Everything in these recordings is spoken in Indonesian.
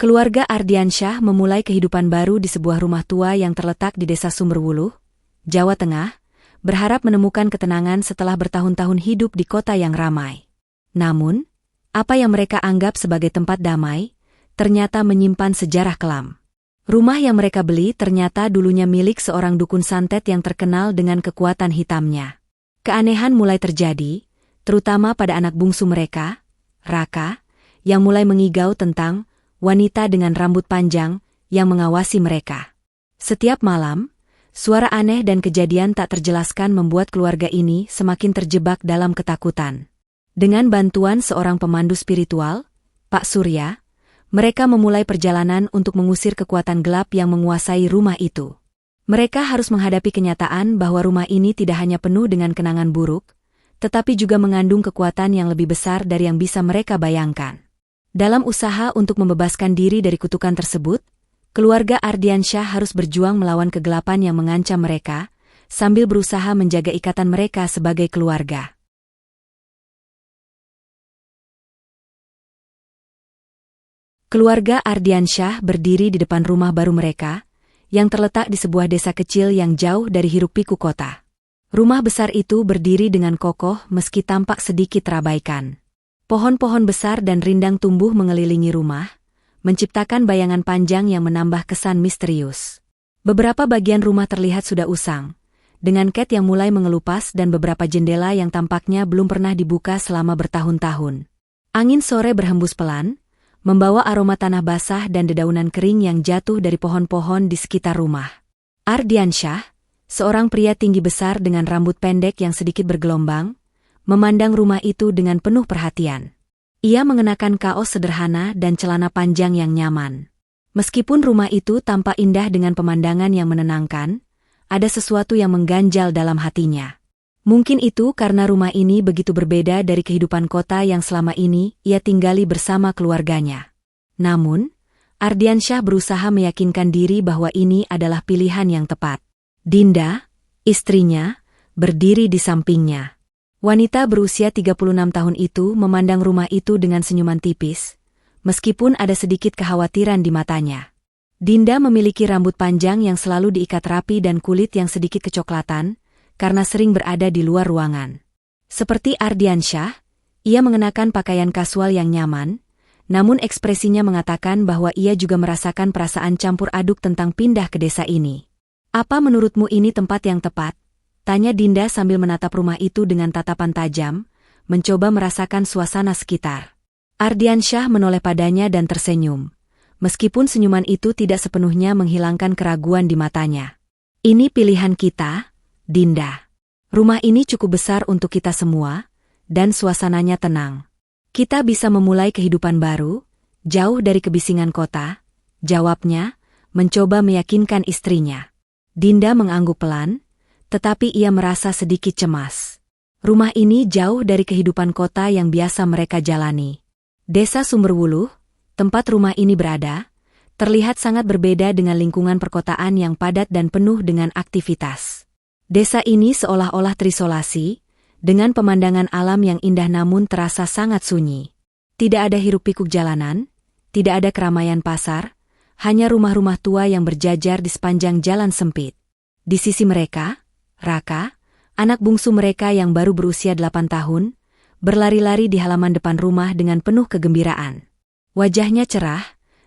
Keluarga Ardiansyah memulai kehidupan baru di sebuah rumah tua yang terletak di Desa Sumberwuluh, Jawa Tengah, berharap menemukan ketenangan setelah bertahun-tahun hidup di kota yang ramai. Namun, apa yang mereka anggap sebagai tempat damai, ternyata menyimpan sejarah kelam. Rumah yang mereka beli ternyata dulunya milik seorang dukun santet yang terkenal dengan kekuatan hitamnya. Keanehan mulai terjadi, terutama pada anak bungsu mereka, Raka, yang mulai mengigau tentang wanita dengan rambut panjang yang mengawasi mereka. Setiap malam, suara aneh dan kejadian tak terjelaskan membuat keluarga ini semakin terjebak dalam ketakutan. Dengan bantuan seorang pemandu spiritual, Pak Surya, mereka memulai perjalanan untuk mengusir kekuatan gelap yang menguasai rumah itu. Mereka harus menghadapi kenyataan bahwa rumah ini tidak hanya penuh dengan kenangan buruk, tetapi juga mengandung kekuatan yang lebih besar dari yang bisa mereka bayangkan. Dalam usaha untuk membebaskan diri dari kutukan tersebut, keluarga Ardiansyah harus berjuang melawan kegelapan yang mengancam mereka, sambil berusaha menjaga ikatan mereka sebagai keluarga. Keluarga Ardiansyah berdiri di depan rumah baru mereka, yang terletak di sebuah desa kecil yang jauh dari hiruk-pikuk kota. Rumah besar itu berdiri dengan kokoh meski tampak sedikit terabaikan. Pohon-pohon besar dan rindang tumbuh mengelilingi rumah, menciptakan bayangan panjang yang menambah kesan misterius. Beberapa bagian rumah terlihat sudah usang, dengan cat yang mulai mengelupas dan beberapa jendela yang tampaknya belum pernah dibuka selama bertahun-tahun. Angin sore berhembus pelan, membawa aroma tanah basah dan dedaunan kering yang jatuh dari pohon-pohon di sekitar rumah. Ardiansyah, seorang pria tinggi besar dengan rambut pendek yang sedikit bergelombang, memandang rumah itu dengan penuh perhatian. Ia mengenakan kaos sederhana dan celana panjang yang nyaman. Meskipun rumah itu tampak indah dengan pemandangan yang menenangkan, ada sesuatu yang mengganjal dalam hatinya. Mungkin itu karena rumah ini begitu berbeda dari kehidupan kota yang selama ini ia tinggali bersama keluarganya. Namun, Ardiansyah berusaha meyakinkan diri bahwa ini adalah pilihan yang tepat. Dinda, istrinya, berdiri di sampingnya. Wanita berusia 36 tahun itu memandang rumah itu dengan senyuman tipis, meskipun ada sedikit kekhawatiran di matanya. Dinda memiliki rambut panjang yang selalu diikat rapi dan kulit yang sedikit kecoklatan, karena sering berada di luar ruangan. Seperti Ardiansyah, ia mengenakan pakaian kasual yang nyaman, namun ekspresinya mengatakan bahwa ia juga merasakan perasaan campur aduk tentang pindah ke desa ini. "Apa menurutmu ini tempat yang tepat?" tanya Dinda sambil menatap rumah itu dengan tatapan tajam, mencoba merasakan suasana sekitar. Ardiansyah menoleh padanya dan tersenyum, meskipun senyuman itu tidak sepenuhnya menghilangkan keraguan di matanya. "Ini pilihan kita, Dinda. Rumah ini cukup besar untuk kita semua, dan suasananya tenang. Kita bisa memulai kehidupan baru, jauh dari kebisingan kota," jawabnya, mencoba meyakinkan istrinya. Dinda mengangguk pelan, tetapi ia merasa sedikit cemas. Rumah ini jauh dari kehidupan kota yang biasa mereka jalani. Desa Sumberwuluh, tempat rumah ini berada, terlihat sangat berbeda dengan lingkungan perkotaan yang padat dan penuh dengan aktivitas. Desa ini seolah-olah terisolasi, dengan pemandangan alam yang indah namun terasa sangat sunyi. Tidak ada hiruk-pikuk jalanan, tidak ada keramaian pasar, hanya rumah-rumah tua yang berjajar di sepanjang jalan sempit. Di sisi mereka, Raka, anak bungsu mereka yang baru berusia 8 tahun, berlari-lari di halaman depan rumah dengan penuh kegembiraan. Wajahnya cerah,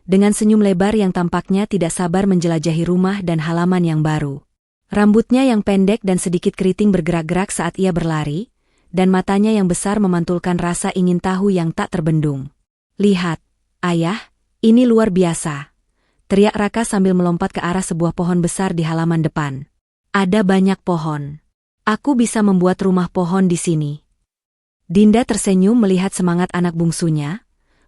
dengan senyum lebar yang tampaknya tidak sabar menjelajahi rumah dan halaman yang baru. Rambutnya yang pendek dan sedikit keriting bergerak-gerak saat ia berlari, dan matanya yang besar memantulkan rasa ingin tahu yang tak terbendung. "Lihat, ayah, ini luar biasa," teriak Raka sambil melompat ke arah sebuah pohon besar di halaman depan. "Ada banyak pohon. Aku bisa membuat rumah pohon di sini." Dinda tersenyum melihat semangat anak bungsunya,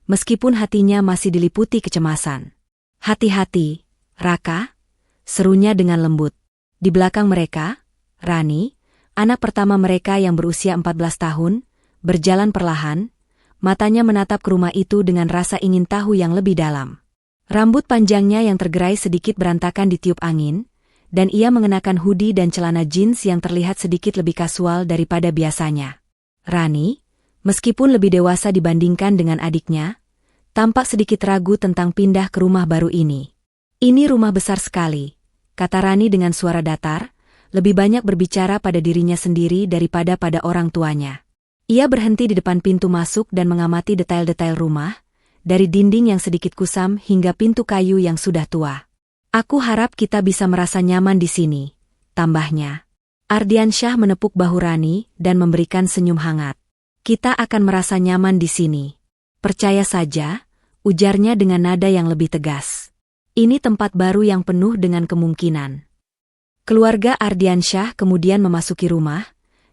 meskipun hatinya masih diliputi kecemasan. "Hati-hati, Raka," serunya dengan lembut. Di belakang mereka, Rani, anak pertama mereka yang berusia 14 tahun, berjalan perlahan, matanya menatap ke rumah itu dengan rasa ingin tahu yang lebih dalam. Rambut panjangnya yang tergerai sedikit berantakan ditiup angin, dan ia mengenakan hoodie dan celana jeans yang terlihat sedikit lebih kasual daripada biasanya. Rani, meskipun lebih dewasa dibandingkan dengan adiknya, tampak sedikit ragu tentang pindah ke rumah baru ini. Ini rumah besar sekali, kata Rani dengan suara datar, lebih banyak berbicara pada dirinya sendiri daripada pada orang tuanya. Ia berhenti di depan pintu masuk dan mengamati detail-detail rumah, dari dinding yang sedikit kusam hingga pintu kayu yang sudah tua. Aku harap kita bisa merasa nyaman di sini, tambahnya. Ardiansyah menepuk bahu Rani dan memberikan senyum hangat. Kita akan merasa nyaman di sini. Percaya saja, ujarnya dengan nada yang lebih tegas. Ini tempat baru yang penuh dengan kemungkinan. Keluarga Ardiansyah kemudian memasuki rumah,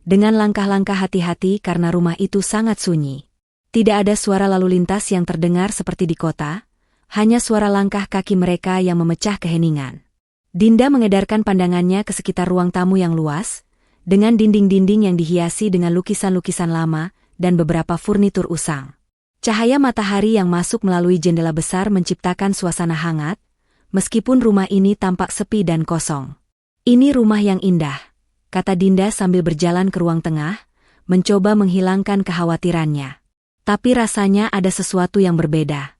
dengan langkah-langkah hati-hati karena rumah itu sangat sunyi. Tidak ada suara lalu lintas yang terdengar seperti di kota, hanya suara langkah kaki mereka yang memecah keheningan. Dinda mengedarkan pandangannya ke sekitar ruang tamu yang luas, dengan dinding-dinding yang dihiasi dengan lukisan-lukisan lama dan beberapa furnitur usang. Cahaya matahari yang masuk melalui jendela besar menciptakan suasana hangat, meskipun rumah ini tampak sepi dan kosong. Ini rumah yang indah, kata Dinda sambil berjalan ke ruang tengah, mencoba menghilangkan kekhawatirannya. Tapi rasanya ada sesuatu yang berbeda.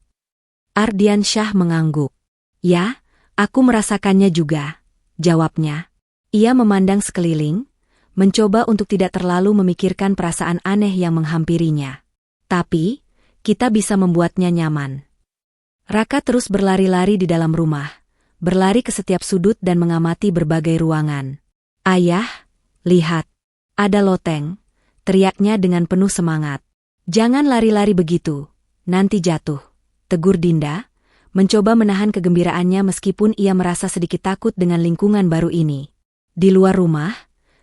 Ardiansyah mengangguk. Ya, aku merasakannya juga, jawabnya. Ia memandang sekeliling, mencoba untuk tidak terlalu memikirkan perasaan aneh yang menghampirinya. Tapi, kita bisa membuatnya nyaman. Raka terus berlari-lari di dalam rumah, berlari ke setiap sudut dan mengamati berbagai ruangan. Ayah, lihat, ada loteng, teriaknya dengan penuh semangat. Jangan lari-lari begitu, nanti jatuh, tegur Dinda, mencoba menahan kegembiraannya meskipun ia merasa sedikit takut dengan lingkungan baru ini. Di luar rumah,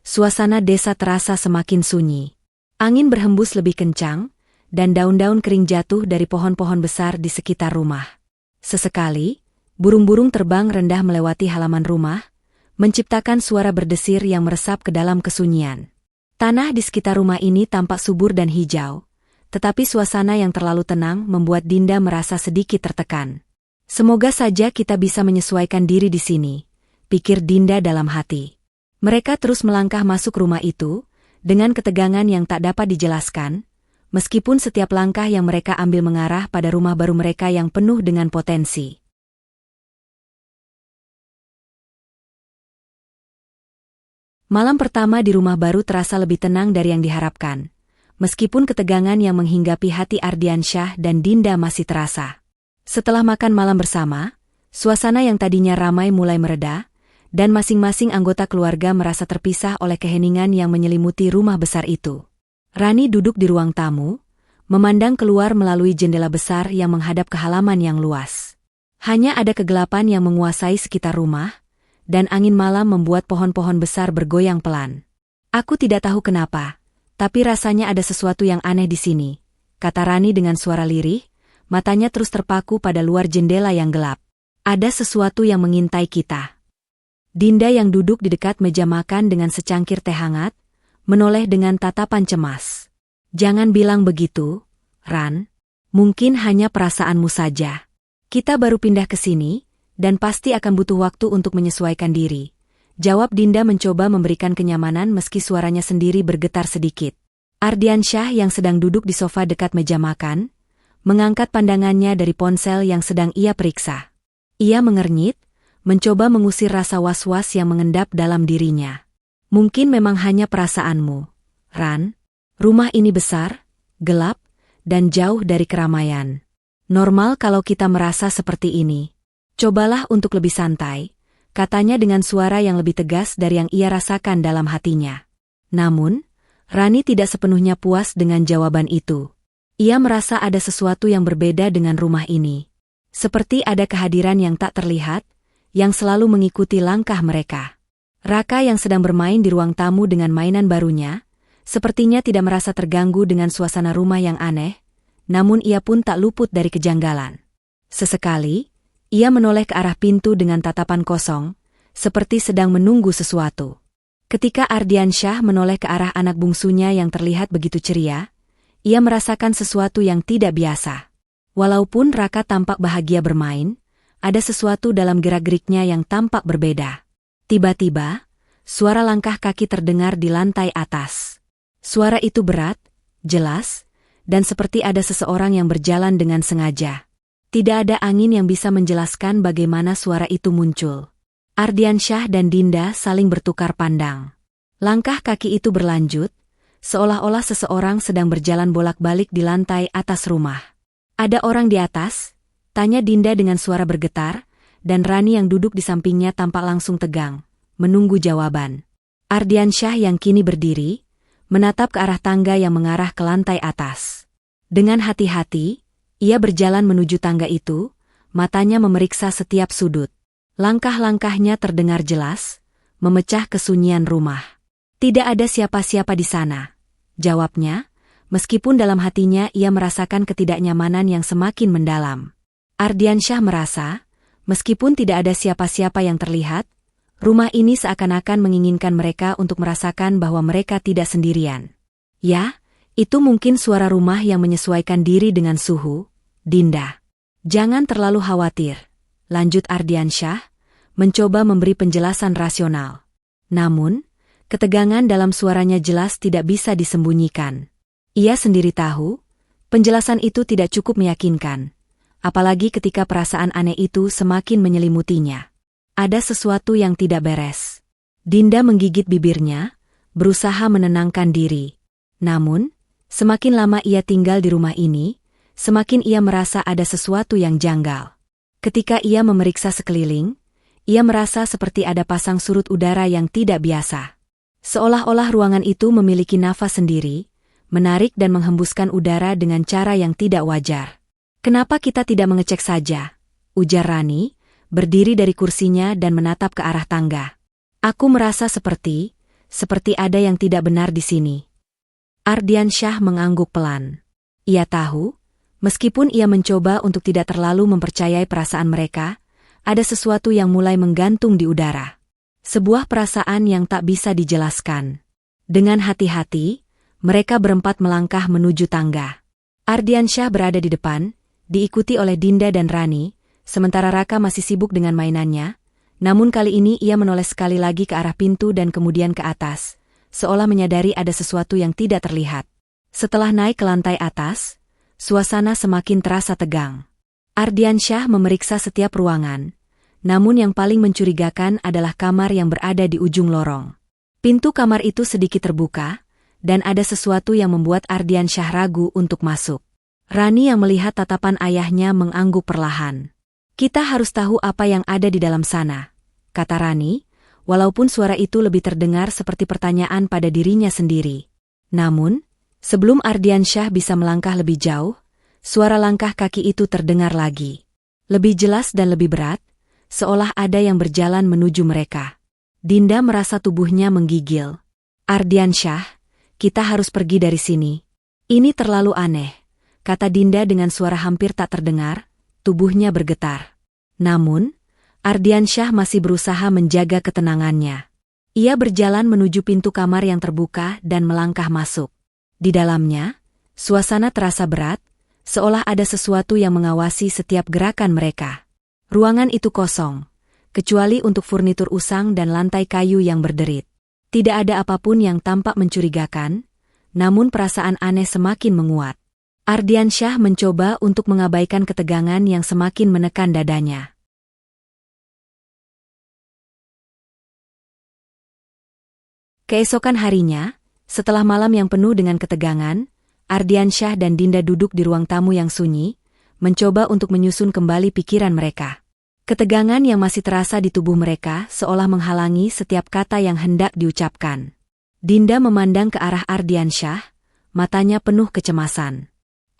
suasana desa terasa semakin sunyi. Angin berhembus lebih kencang, dan daun-daun kering jatuh dari pohon-pohon besar di sekitar rumah. Sesekali, burung-burung terbang rendah melewati halaman rumah, menciptakan suara berdesir yang meresap ke dalam kesunyian. Tanah di sekitar rumah ini tampak subur dan hijau, tetapi suasana yang terlalu tenang membuat Dinda merasa sedikit tertekan. Semoga saja kita bisa menyesuaikan diri di sini, pikir Dinda dalam hati. Mereka terus melangkah masuk rumah itu, dengan ketegangan yang tak dapat dijelaskan, meskipun setiap langkah yang mereka ambil mengarah pada rumah baru mereka yang penuh dengan potensi. Malam pertama di rumah baru terasa lebih tenang dari yang diharapkan, meskipun ketegangan yang menghinggapi hati Ardiansyah dan Dinda masih terasa. Setelah makan malam bersama, suasana yang tadinya ramai mulai mereda, dan masing-masing anggota keluarga merasa terpisah oleh keheningan yang menyelimuti rumah besar itu. Rani duduk di ruang tamu, memandang keluar melalui jendela besar yang menghadap ke halaman yang luas. Hanya ada kegelapan yang menguasai sekitar rumah, dan angin malam membuat pohon-pohon besar bergoyang pelan. Aku tidak tahu kenapa, tapi rasanya ada sesuatu yang aneh di sini, kata Rani dengan suara lirih, matanya terus terpaku pada luar jendela yang gelap. Ada sesuatu yang mengintai kita. Dinda yang duduk di dekat meja makan dengan secangkir teh hangat, menoleh dengan tatapan cemas. Jangan bilang begitu, Ran. Mungkin hanya perasaanmu saja. Kita baru pindah ke sini, dan pasti akan butuh waktu untuk menyesuaikan diri. Jawab Dinda mencoba memberikan kenyamanan meski suaranya sendiri bergetar sedikit. Ardiansyah yang sedang duduk di sofa dekat meja makan, mengangkat pandangannya dari ponsel yang sedang ia periksa. Ia mengernyit, mencoba mengusir rasa was-was yang mengendap dalam dirinya. Mungkin memang hanya perasaanmu, Ran. Rumah ini besar, gelap, dan jauh dari keramaian. Normal kalau kita merasa seperti ini. Cobalah untuk lebih santai, katanya dengan suara yang lebih tegas dari yang ia rasakan dalam hatinya. Namun, Rani tidak sepenuhnya puas dengan jawaban itu. Ia merasa ada sesuatu yang berbeda dengan rumah ini. Seperti ada kehadiran yang tak terlihat, yang selalu mengikuti langkah mereka. Raka yang sedang bermain di ruang tamu dengan mainan barunya, sepertinya tidak merasa terganggu dengan suasana rumah yang aneh, namun ia pun tak luput dari kejanggalan. Sesekali, ia menoleh ke arah pintu dengan tatapan kosong, seperti sedang menunggu sesuatu. Ketika Ardiansyah menoleh ke arah anak bungsunya yang terlihat begitu ceria, ia merasakan sesuatu yang tidak biasa. Walaupun Raka tampak bahagia bermain, ada sesuatu dalam gerak-geriknya yang tampak berbeda. Tiba-tiba, suara langkah kaki terdengar di lantai atas. Suara itu berat, jelas, dan seperti ada seseorang yang berjalan dengan sengaja. Tidak ada angin yang bisa menjelaskan bagaimana suara itu muncul. Ardiansyah dan Dinda saling bertukar pandang. Langkah kaki itu berlanjut, seolah-olah seseorang sedang berjalan bolak-balik di lantai atas rumah. "Ada orang di atas?" tanya Dinda dengan suara bergetar, dan Rani yang duduk di sampingnya tampak langsung tegang, menunggu jawaban. Ardiansyah yang kini berdiri, menatap ke arah tangga yang mengarah ke lantai atas. Dengan hati-hati, ia berjalan menuju tangga itu, matanya memeriksa setiap sudut. Langkah-langkahnya terdengar jelas, memecah kesunyian rumah. "Tidak ada siapa-siapa di sana," jawabnya, meskipun dalam hatinya ia merasakan ketidaknyamanan yang semakin mendalam. Ardiansyah merasa, meskipun tidak ada siapa-siapa yang terlihat, rumah ini seakan-akan menginginkan mereka untuk merasakan bahwa mereka tidak sendirian. "Ya, itu mungkin suara rumah yang menyesuaikan diri dengan suhu, Dinda. Jangan terlalu khawatir," lanjut Ardiansyah, mencoba memberi penjelasan rasional. Namun, ketegangan dalam suaranya jelas tidak bisa disembunyikan. Ia sendiri tahu, penjelasan itu tidak cukup meyakinkan, apalagi ketika perasaan aneh itu semakin menyelimutinya. Ada sesuatu yang tidak beres. Dinda menggigit bibirnya, berusaha menenangkan diri. Namun, semakin lama ia tinggal di rumah ini, semakin ia merasa ada sesuatu yang janggal. Ketika ia memeriksa sekeliling, ia merasa seperti ada pasang surut udara yang tidak biasa. Seolah-olah ruangan itu memiliki nafas sendiri, menarik dan menghembuskan udara dengan cara yang tidak wajar. "Kenapa kita tidak mengecek saja?" ujar Rani, berdiri dari kursinya dan menatap ke arah tangga. "Aku merasa seperti ada yang tidak benar di sini." Ardiansyah mengangguk pelan. Ia tahu, meskipun ia mencoba untuk tidak terlalu mempercayai perasaan mereka, ada sesuatu yang mulai menggantung di udara. Sebuah perasaan yang tak bisa dijelaskan. Dengan hati-hati, mereka berempat melangkah menuju tangga. Ardiansyah berada di depan, diikuti oleh Dinda dan Rani, sementara Raka masih sibuk dengan mainannya, namun kali ini ia menoleh sekali lagi ke arah pintu dan kemudian ke atas, seolah menyadari ada sesuatu yang tidak terlihat. Setelah naik ke lantai atas, suasana semakin terasa tegang. Ardiansyah memeriksa setiap ruangan, namun yang paling mencurigakan adalah kamar yang berada di ujung lorong. Pintu kamar itu sedikit terbuka, dan ada sesuatu yang membuat Ardiansyah ragu untuk masuk. Rani yang melihat tatapan ayahnya mengangguk perlahan. "Kita harus tahu apa yang ada di dalam sana," kata Rani, walaupun suara itu lebih terdengar seperti pertanyaan pada dirinya sendiri. Namun, sebelum Ardiansyah bisa melangkah lebih jauh, suara langkah kaki itu terdengar lagi. Lebih jelas dan lebih berat, seolah ada yang berjalan menuju mereka. Dinda merasa tubuhnya menggigil. "Ardiansyah, kita harus pergi dari sini. Ini terlalu aneh," kata Dinda dengan suara hampir tak terdengar, tubuhnya bergetar. Namun, Ardiansyah masih berusaha menjaga ketenangannya. Ia berjalan menuju pintu kamar yang terbuka dan melangkah masuk. Di dalamnya, suasana terasa berat, seolah ada sesuatu yang mengawasi setiap gerakan mereka. Ruangan itu kosong, kecuali untuk furnitur usang dan lantai kayu yang berderit. Tidak ada apapun yang tampak mencurigakan, namun perasaan aneh semakin menguat. Ardiansyah mencoba untuk mengabaikan ketegangan yang semakin menekan dadanya. Keesokan harinya, setelah malam yang penuh dengan ketegangan, Ardiansyah dan Dinda duduk di ruang tamu yang sunyi, mencoba untuk menyusun kembali pikiran mereka. Ketegangan yang masih terasa di tubuh mereka seolah menghalangi setiap kata yang hendak diucapkan. Dinda memandang ke arah Ardiansyah, matanya penuh kecemasan.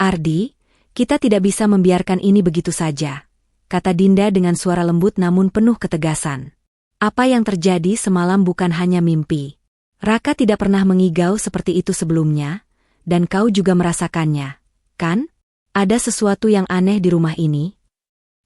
"Ardi, kita tidak bisa membiarkan ini begitu saja," kata Dinda dengan suara lembut namun penuh ketegasan. "Apa yang terjadi semalam bukan hanya mimpi. Raka tidak pernah mengigau seperti itu sebelumnya, dan kau juga merasakannya, kan? Ada sesuatu yang aneh di rumah ini."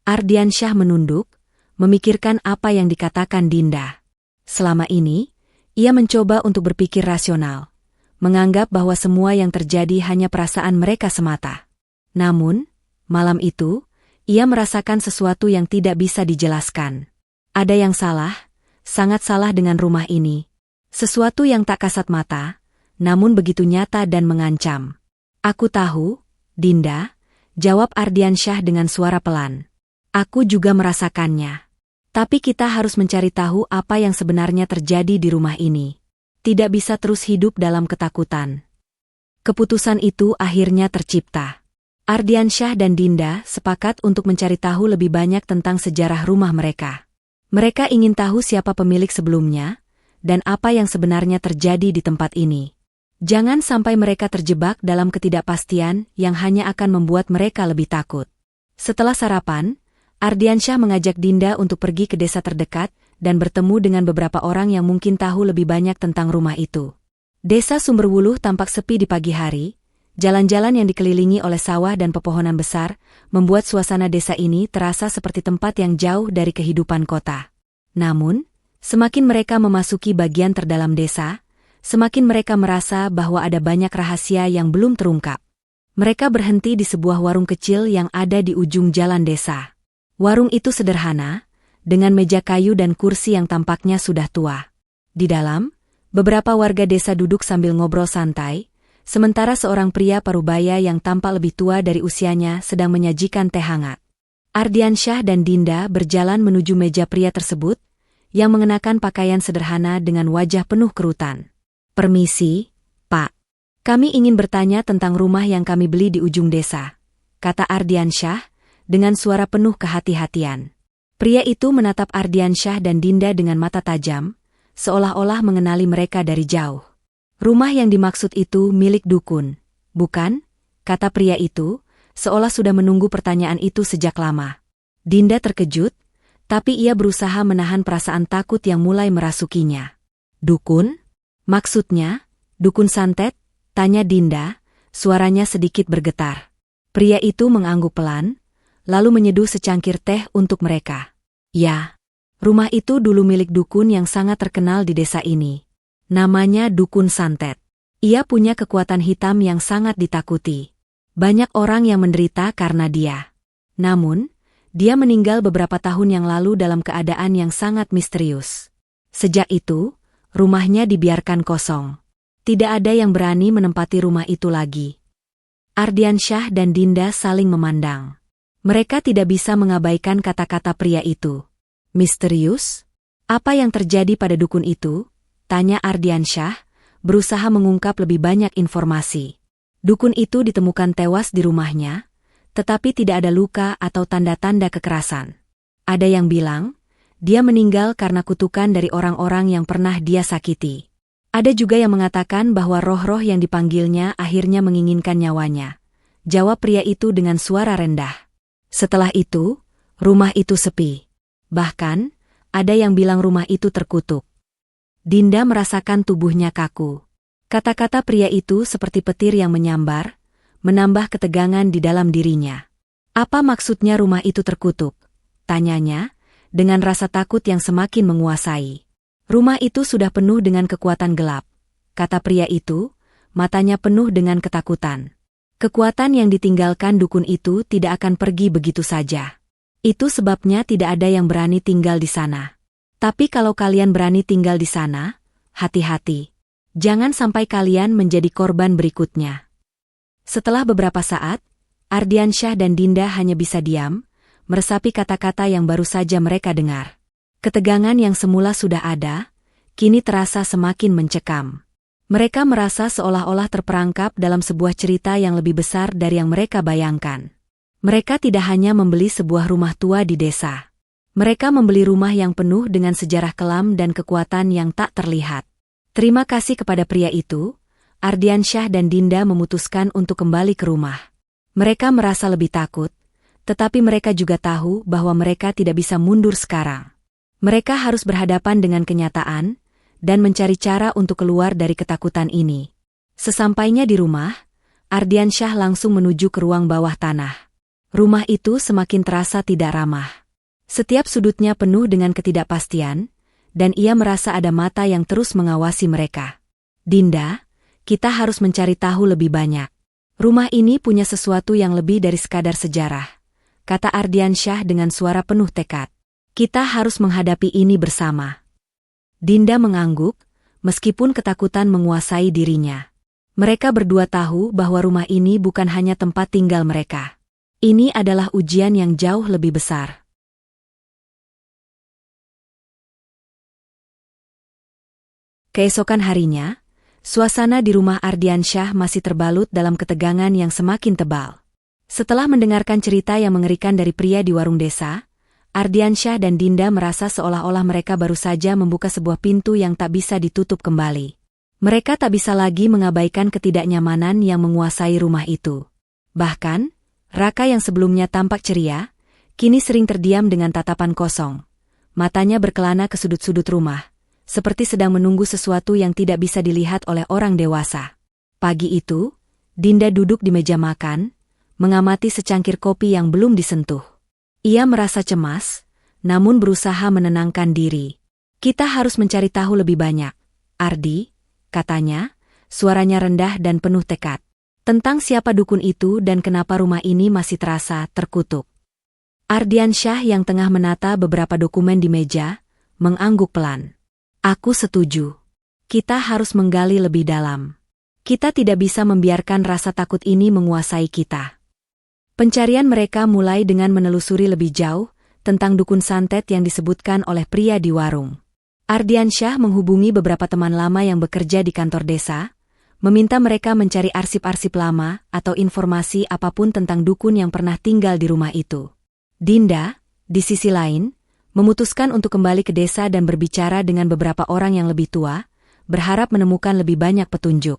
Ardiansyah menunduk, memikirkan apa yang dikatakan Dinda. Selama ini, ia mencoba untuk berpikir rasional, menganggap bahwa semua yang terjadi hanya perasaan mereka semata. Namun, malam itu, ia merasakan sesuatu yang tidak bisa dijelaskan. Ada yang salah, sangat salah dengan rumah ini. Sesuatu yang tak kasat mata, namun begitu nyata dan mengancam. "Aku tahu, Dinda, Jawab Ardiansyah dengan suara pelan. Aku juga merasakannya. Tapi kita harus mencari tahu apa yang sebenarnya terjadi di rumah ini. Tidak bisa terus hidup dalam ketakutan. Keputusan itu akhirnya tercipta. Ardiansyah dan Dinda sepakat untuk mencari tahu lebih banyak tentang sejarah rumah mereka. Mereka ingin tahu siapa pemilik sebelumnya, dan apa yang sebenarnya terjadi di tempat ini. Jangan sampai mereka terjebak dalam ketidakpastian yang hanya akan membuat mereka lebih takut. Setelah sarapan, Ardiansyah mengajak Dinda untuk pergi ke desa terdekat dan bertemu dengan beberapa orang yang mungkin tahu lebih banyak tentang rumah itu. Desa Sumberwuluh tampak sepi di pagi hari. Jalan-jalan yang dikelilingi oleh sawah dan pepohonan besar membuat suasana desa ini terasa seperti tempat yang jauh dari kehidupan kota. Namun, semakin mereka memasuki bagian terdalam desa, semakin mereka merasa bahwa ada banyak rahasia yang belum terungkap. Mereka berhenti di sebuah warung kecil yang ada di ujung jalan desa. Warung itu sederhana, dengan meja kayu dan kursi yang tampaknya sudah tua. Di dalam, beberapa warga desa duduk sambil ngobrol santai, sementara seorang pria parubaya yang tampak lebih tua dari usianya sedang menyajikan teh hangat. Ardiansyah dan Dinda berjalan menuju meja pria tersebut, yang mengenakan pakaian sederhana dengan wajah penuh kerutan. "Permisi, Pak. Kami ingin bertanya tentang rumah yang kami beli di ujung desa," kata Ardiansyah, dengan suara penuh kehati-hatian. Pria itu menatap Ardiansyah dan Dinda dengan mata tajam, seolah-olah mengenali mereka dari jauh. "Rumah yang dimaksud itu milik dukun, bukan?" kata pria itu, seolah sudah menunggu pertanyaan itu sejak lama. Dinda terkejut, tapi ia berusaha menahan perasaan takut yang mulai merasukinya. "Dukun? Maksudnya, dukun santet?" tanya Dinda, suaranya sedikit bergetar. Pria itu mengangguk pelan, lalu menyeduh secangkir teh untuk mereka. "Ya, rumah itu dulu milik dukun yang sangat terkenal di desa ini. Namanya Dukun Santet. Ia punya kekuatan hitam yang sangat ditakuti. Banyak orang yang menderita karena dia. Namun, dia meninggal beberapa tahun yang lalu dalam keadaan yang sangat misterius. Sejak itu, rumahnya dibiarkan kosong. Tidak ada yang berani menempati rumah itu lagi." Ardiansyah dan Dinda saling memandang. Mereka tidak bisa mengabaikan kata-kata pria itu. "Misterius? Apa yang terjadi pada dukun itu?" tanya Ardiansyah, berusaha mengungkap lebih banyak informasi. Dukun itu ditemukan tewas di rumahnya, tetapi tidak ada luka atau tanda-tanda kekerasan. Ada yang bilang, dia meninggal karena kutukan dari orang-orang yang pernah dia sakiti. Ada juga yang mengatakan bahwa roh-roh yang dipanggilnya akhirnya menginginkan nyawanya. Jawab pria itu dengan suara rendah. Setelah itu, rumah itu sepi. Bahkan, ada yang bilang rumah itu terkutuk. Dinda merasakan tubuhnya kaku. Kata-kata pria itu seperti petir yang menyambar, menambah ketegangan di dalam dirinya. "Apa maksudnya rumah itu terkutuk?" tanyanya, dengan rasa takut yang semakin menguasai. "Rumah itu sudah penuh dengan kekuatan gelap," kata pria itu, matanya penuh dengan ketakutan. "Kekuatan yang ditinggalkan dukun itu tidak akan pergi begitu saja. Itu sebabnya tidak ada yang berani tinggal di sana. Tapi kalau kalian berani tinggal di sana, hati-hati. Jangan sampai kalian menjadi korban berikutnya." Setelah beberapa saat, Ardiansyah dan Dinda hanya bisa diam, meresapi kata-kata yang baru saja mereka dengar. Ketegangan yang semula sudah ada, kini terasa semakin mencekam. Mereka merasa seolah-olah terperangkap dalam sebuah cerita yang lebih besar dari yang mereka bayangkan. Mereka tidak hanya membeli sebuah rumah tua di desa. Mereka membeli rumah yang penuh dengan sejarah kelam dan kekuatan yang tak terlihat. Terima kasih kepada pria itu, Ardiansyah dan Dinda memutuskan untuk kembali ke rumah. Mereka merasa lebih takut, tetapi mereka juga tahu bahwa mereka tidak bisa mundur sekarang. Mereka harus berhadapan dengan kenyataan, dan mencari cara untuk keluar dari ketakutan ini. Sesampainya di rumah, Ardiansyah langsung menuju ke ruang bawah tanah. Rumah itu semakin terasa tidak ramah. Setiap sudutnya penuh dengan ketidakpastian, dan ia merasa ada mata yang terus mengawasi mereka. "Dinda, kita harus mencari tahu lebih banyak. Rumah ini punya sesuatu yang lebih dari sekadar sejarah," kata Ardiansyah dengan suara penuh tekad. "Kita harus menghadapi ini bersama." Dinda mengangguk, meskipun ketakutan menguasai dirinya. Mereka berdua tahu bahwa rumah ini bukan hanya tempat tinggal mereka. Ini adalah ujian yang jauh lebih besar. Keesokan harinya, suasana di rumah Ardiansyah masih terbalut dalam ketegangan yang semakin tebal. Setelah mendengarkan cerita yang mengerikan dari pria di warung desa, Ardiansyah dan Dinda merasa seolah-olah mereka baru saja membuka sebuah pintu yang tak bisa ditutup kembali. Mereka tak bisa lagi mengabaikan ketidaknyamanan yang menguasai rumah itu. Bahkan, Raka yang sebelumnya tampak ceria, kini sering terdiam dengan tatapan kosong. Matanya berkelana ke sudut-sudut rumah, seperti sedang menunggu sesuatu yang tidak bisa dilihat oleh orang dewasa. Pagi itu, Dinda duduk di meja makan, mengamati secangkir kopi yang belum disentuh. Ia merasa cemas, namun berusaha menenangkan diri. Kita harus mencari tahu lebih banyak, Ardi, katanya, suaranya rendah dan penuh tekad. Tentang siapa dukun itu dan kenapa rumah ini masih terasa terkutuk. Ardiansyah yang tengah menata beberapa dokumen di meja, mengangguk pelan. Aku setuju. Kita harus menggali lebih dalam. Kita tidak bisa membiarkan rasa takut ini menguasai kita. Pencarian mereka mulai dengan menelusuri lebih jauh tentang dukun santet yang disebutkan oleh pria di warung. Ardiansyah menghubungi beberapa teman lama yang bekerja di kantor desa, meminta mereka mencari arsip-arsip lama atau informasi apapun tentang dukun yang pernah tinggal di rumah itu. Dinda, di sisi lain, memutuskan untuk kembali ke desa dan berbicara dengan beberapa orang yang lebih tua, berharap menemukan lebih banyak petunjuk.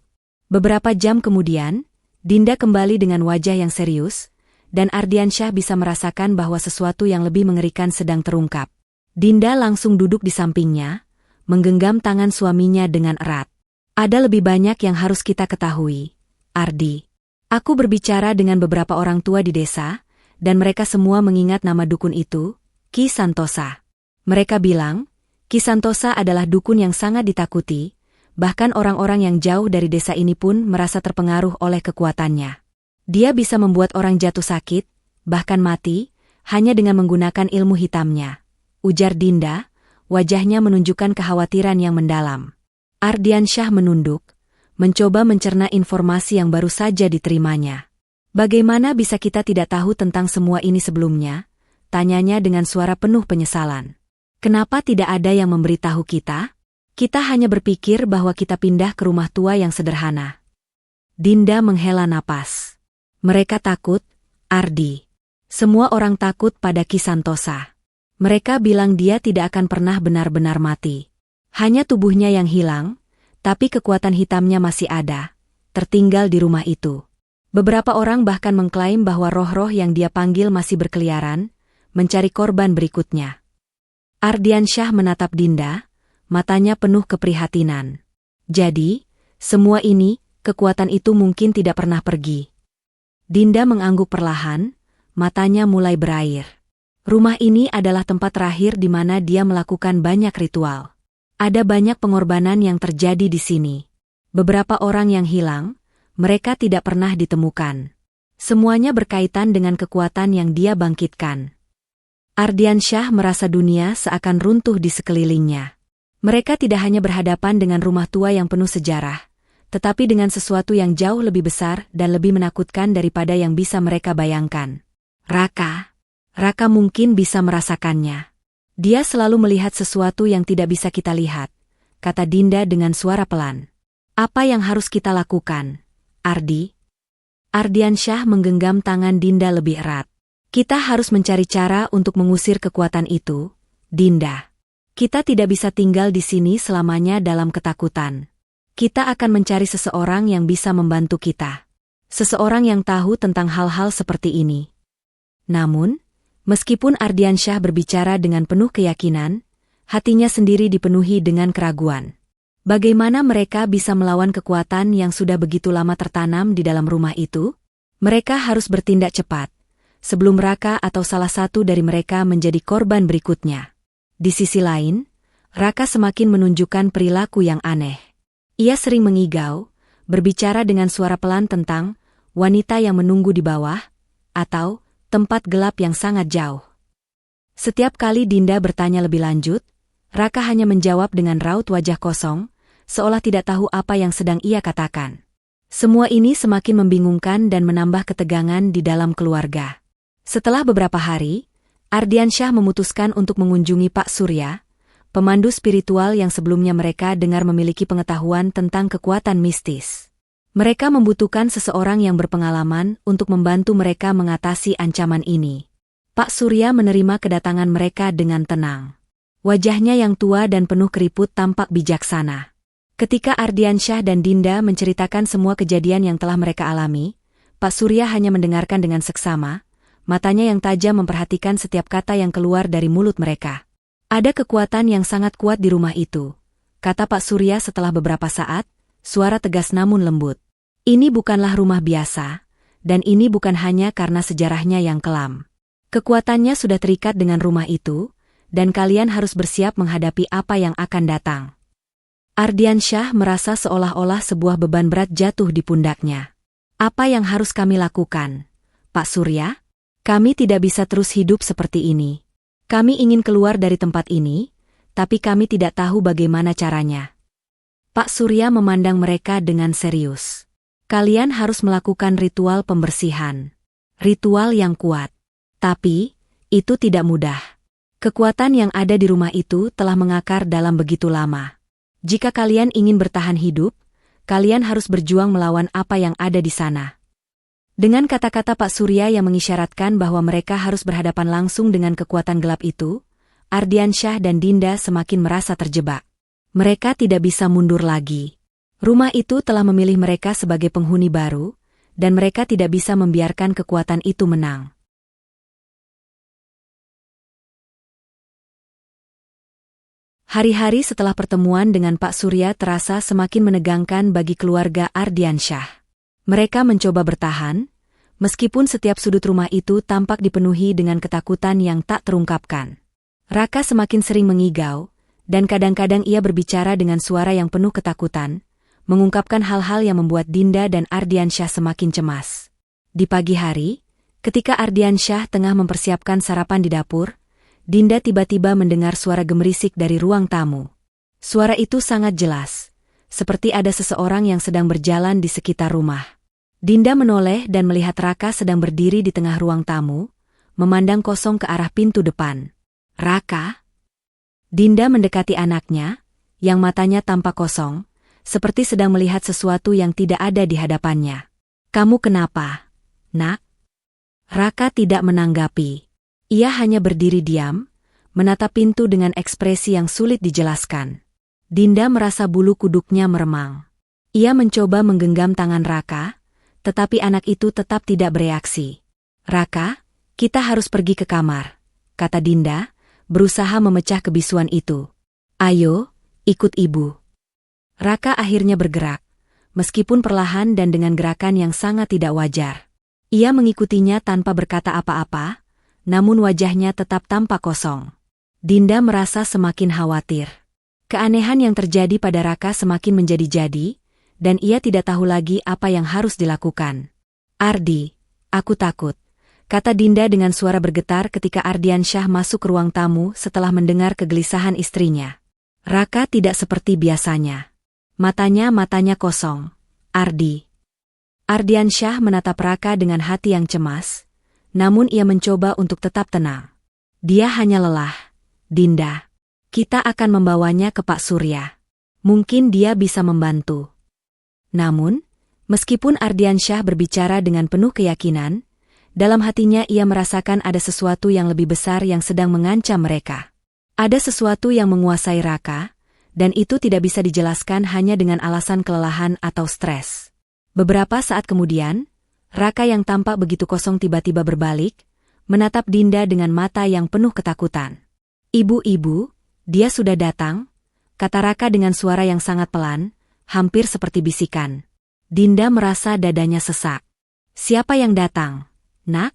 Beberapa jam kemudian, Dinda kembali dengan wajah yang serius, dan Ardiansyah bisa merasakan bahwa sesuatu yang lebih mengerikan sedang terungkap. Dinda langsung duduk di sampingnya, menggenggam tangan suaminya dengan erat. Ada lebih banyak yang harus kita ketahui, Ardi. Aku berbicara dengan beberapa orang tua di desa, dan mereka semua mengingat nama dukun itu, Ki Santosa. Mereka bilang, Ki Santosa adalah dukun yang sangat ditakuti, bahkan orang-orang yang jauh dari desa ini pun merasa terpengaruh oleh kekuatannya. Dia bisa membuat orang jatuh sakit, bahkan mati, hanya dengan menggunakan ilmu hitamnya. Ujar Dinda, wajahnya menunjukkan kekhawatiran yang mendalam. Ardiansyah menunduk, mencoba mencerna informasi yang baru saja diterimanya. Bagaimana bisa kita tidak tahu tentang semua ini sebelumnya? Tanyanya dengan suara penuh penyesalan. Kenapa tidak ada yang memberitahu kita? Kita hanya berpikir bahwa kita pindah ke rumah tua yang sederhana. Dinda menghela napas. Mereka takut, Ardi. Semua orang takut pada Ki Santosa. Mereka bilang dia tidak akan pernah benar-benar mati. Hanya tubuhnya yang hilang, tapi kekuatan hitamnya masih ada, tertinggal di rumah itu. Beberapa orang bahkan mengklaim bahwa roh-roh yang dia panggil masih berkeliaran, mencari korban berikutnya. Ardiansyah menatap Dinda, matanya penuh keprihatinan. Jadi, semua ini, kekuatan itu mungkin tidak pernah pergi. Dinda mengangguk perlahan, matanya mulai berair. Rumah ini adalah tempat terakhir di mana dia melakukan banyak ritual. Ada banyak pengorbanan yang terjadi di sini. Beberapa orang yang hilang, mereka tidak pernah ditemukan. Semuanya berkaitan dengan kekuatan yang dia bangkitkan. Ardiansyah merasa dunia seakan runtuh di sekelilingnya. Mereka tidak hanya berhadapan dengan rumah tua yang penuh sejarah, tetapi dengan sesuatu yang jauh lebih besar dan lebih menakutkan daripada yang bisa mereka bayangkan. Raka mungkin bisa merasakannya. Dia selalu melihat sesuatu yang tidak bisa kita lihat, kata Dinda dengan suara pelan. Apa yang harus kita lakukan, Ardi? Ardiansyah menggenggam tangan Dinda lebih erat. Kita harus mencari cara untuk mengusir kekuatan itu, Dinda. Kita tidak bisa tinggal di sini selamanya dalam ketakutan. Kita akan mencari seseorang yang bisa membantu kita. Seseorang yang tahu tentang hal-hal seperti ini. Namun, meskipun Ardiansyah berbicara dengan penuh keyakinan, hatinya sendiri dipenuhi dengan keraguan. Bagaimana mereka bisa melawan kekuatan yang sudah begitu lama tertanam di dalam rumah itu? Mereka harus bertindak cepat, sebelum Raka atau salah satu dari mereka menjadi korban berikutnya. Di sisi lain, Raka semakin menunjukkan perilaku yang aneh. Ia sering mengigau, berbicara dengan suara pelan tentang wanita yang menunggu di bawah, atau tempat gelap yang sangat jauh. Setiap kali Dinda bertanya lebih lanjut, Raka hanya menjawab dengan raut wajah kosong, seolah tidak tahu apa yang sedang ia katakan. Semua ini semakin membingungkan dan menambah ketegangan di dalam keluarga. Setelah beberapa hari, Ardiansyah memutuskan untuk mengunjungi Pak Surya, pemandu spiritual yang sebelumnya mereka dengar memiliki pengetahuan tentang kekuatan mistis. Mereka membutuhkan seseorang yang berpengalaman untuk membantu mereka mengatasi ancaman ini. Pak Surya menerima kedatangan mereka dengan tenang. Wajahnya yang tua dan penuh keriput tampak bijaksana. Ketika Ardiansyah dan Dinda menceritakan semua kejadian yang telah mereka alami, Pak Surya hanya mendengarkan dengan seksama, matanya yang tajam memperhatikan setiap kata yang keluar dari mulut mereka. Ada kekuatan yang sangat kuat di rumah itu, kata Pak Surya setelah beberapa saat, suara tegas namun lembut. Ini bukanlah rumah biasa, dan ini bukan hanya karena sejarahnya yang kelam. Kekuatannya sudah terikat dengan rumah itu, dan kalian harus bersiap menghadapi apa yang akan datang. Ardiansyah merasa seolah-olah sebuah beban berat jatuh di pundaknya. Apa yang harus kami lakukan, Pak Surya? Kami tidak bisa terus hidup seperti ini. Kami ingin keluar dari tempat ini, tapi kami tidak tahu bagaimana caranya. Pak Surya memandang mereka dengan serius. Kalian harus melakukan ritual pembersihan. Ritual yang kuat. Tapi, itu tidak mudah. Kekuatan yang ada di rumah itu telah mengakar dalam begitu lama. Jika kalian ingin bertahan hidup, kalian harus berjuang melawan apa yang ada di sana. Dengan kata-kata Pak Surya yang mengisyaratkan bahwa mereka harus berhadapan langsung dengan kekuatan gelap itu, Ardiansyah dan Dinda semakin merasa terjebak. Mereka tidak bisa mundur lagi. Rumah itu telah memilih mereka sebagai penghuni baru, dan mereka tidak bisa membiarkan kekuatan itu menang. Hari-hari setelah pertemuan dengan Pak Surya terasa semakin menegangkan bagi keluarga Ardiansyah. Mereka mencoba bertahan, meskipun setiap sudut rumah itu tampak dipenuhi dengan ketakutan yang tak terungkapkan. Raka semakin sering mengigau, dan kadang-kadang ia berbicara dengan suara yang penuh ketakutan, mengungkapkan hal-hal yang membuat Dinda dan Ardiansyah semakin cemas. Di pagi hari, ketika Ardiansyah tengah mempersiapkan sarapan di dapur, Dinda tiba-tiba mendengar suara gemerisik dari ruang tamu. Suara itu sangat jelas, seperti ada seseorang yang sedang berjalan di sekitar rumah. Dinda menoleh dan melihat Raka sedang berdiri di tengah ruang tamu, memandang kosong ke arah pintu depan. Raka? Dinda mendekati anaknya, yang matanya tampak kosong, seperti sedang melihat sesuatu yang tidak ada di hadapannya. Kamu kenapa, Nak? Raka tidak menanggapi. Ia hanya berdiri diam, menatap pintu dengan ekspresi yang sulit dijelaskan. Dinda merasa bulu kuduknya meremang. Ia mencoba menggenggam tangan Raka, tetapi anak itu tetap tidak bereaksi. Raka, kita harus pergi ke kamar, kata Dinda, berusaha memecah kebisuan itu. Ayo, ikut ibu. Raka akhirnya bergerak, meskipun perlahan dan dengan gerakan yang sangat tidak wajar. Ia mengikutinya tanpa berkata apa-apa, namun wajahnya tetap tampak kosong. Dinda merasa semakin khawatir. Keanehan yang terjadi pada Raka semakin menjadi-jadi, dan ia tidak tahu lagi apa yang harus dilakukan. Ardi, aku takut, kata Dinda dengan suara bergetar ketika Ardiansyah masuk ke ruang tamu setelah mendengar kegelisahan istrinya. Raka tidak seperti biasanya. Matanya kosong. Ardi. Ardiansyah menatap Raka dengan hati yang cemas, namun ia mencoba untuk tetap tenang. Dia hanya lelah. Dinda, kita akan membawanya ke Pak Surya. Mungkin dia bisa membantu. Namun, meskipun Ardiansyah berbicara dengan penuh keyakinan, dalam hatinya ia merasakan ada sesuatu yang lebih besar yang sedang mengancam mereka. Ada sesuatu yang menguasai Raka, dan itu tidak bisa dijelaskan hanya dengan alasan kelelahan atau stres. Beberapa saat kemudian, Raka yang tampak begitu kosong tiba-tiba berbalik, menatap Dinda dengan mata yang penuh ketakutan. Ibu-ibu, dia sudah datang, kata Raka dengan suara yang sangat pelan, hampir seperti bisikan. Dinda merasa dadanya sesak. Siapa yang datang, Nak?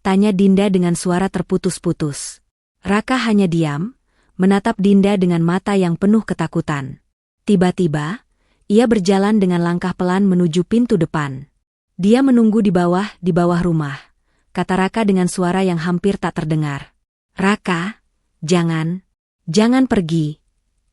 Tanya Dinda dengan suara terputus-putus. Raka hanya diam, menatap Dinda dengan mata yang penuh ketakutan. Tiba-tiba, ia berjalan dengan langkah pelan menuju pintu depan. Dia menunggu di bawah rumah, kata Raka dengan suara yang hampir tak terdengar. Raka, jangan pergi,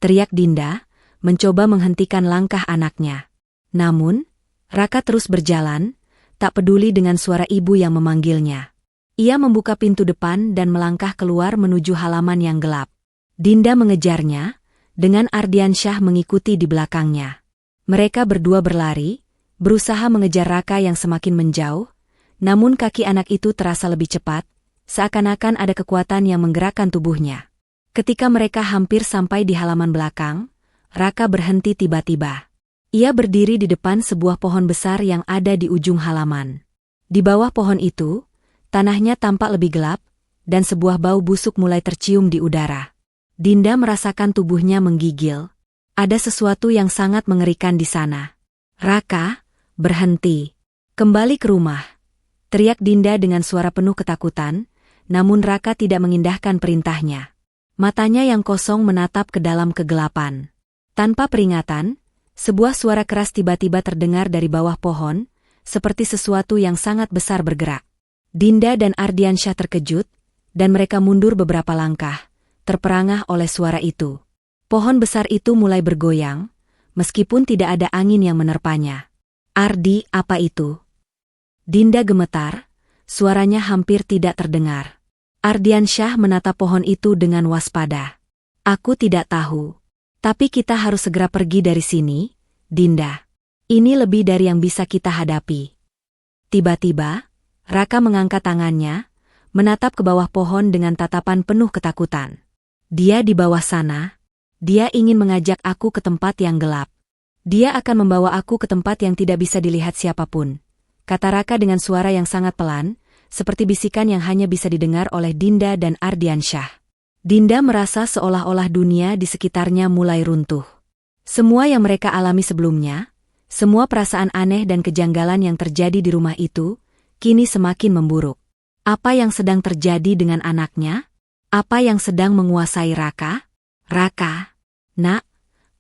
teriak Dinda, mencoba menghentikan langkah anaknya. Namun, Raka terus berjalan, tak peduli dengan suara ibu yang memanggilnya. Ia membuka pintu depan dan melangkah keluar menuju halaman yang gelap. Dinda mengejarnya, dengan Ardiansyah mengikuti di belakangnya. Mereka berdua berlari, berusaha mengejar Raka yang semakin menjauh, namun kaki anak itu terasa lebih cepat, seakan-akan ada kekuatan yang menggerakkan tubuhnya. Ketika mereka hampir sampai di halaman belakang, Raka berhenti tiba-tiba. Ia berdiri di depan sebuah pohon besar yang ada di ujung halaman. Di bawah pohon itu, tanahnya tampak lebih gelap, dan sebuah bau busuk mulai tercium di udara. Dinda merasakan tubuhnya menggigil. Ada sesuatu yang sangat mengerikan di sana. Raka, berhenti. Kembali ke rumah. Teriak Dinda dengan suara penuh ketakutan, namun Raka tidak mengindahkan perintahnya. Matanya yang kosong menatap ke dalam kegelapan. Tanpa peringatan, sebuah suara keras tiba-tiba terdengar dari bawah pohon, seperti sesuatu yang sangat besar bergerak. Dinda dan Ardiansyah terkejut, dan mereka mundur beberapa langkah, terperangah oleh suara itu. Pohon besar itu mulai bergoyang, meskipun tidak ada angin yang menerpanya. "Ardi, apa itu?" Dinda gemetar, suaranya hampir tidak terdengar. Ardiansyah menatap pohon itu dengan waspada. "Aku tidak tahu. Tapi kita harus segera pergi dari sini, Dinda. Ini lebih dari yang bisa kita hadapi." Tiba-tiba, Raka mengangkat tangannya, menatap ke bawah pohon dengan tatapan penuh ketakutan. "Dia di bawah sana. Dia ingin mengajak aku ke tempat yang gelap. Dia akan membawa aku ke tempat yang tidak bisa dilihat siapapun," kata Raka dengan suara yang sangat pelan, seperti bisikan yang hanya bisa didengar oleh Dinda dan Ardiansyah. Dinda merasa seolah-olah dunia di sekitarnya mulai runtuh. Semua yang mereka alami sebelumnya, semua perasaan aneh dan kejanggalan yang terjadi di rumah itu, kini semakin memburuk. Apa yang sedang terjadi dengan anaknya? Apa yang sedang menguasai Raka? "Raka, nak,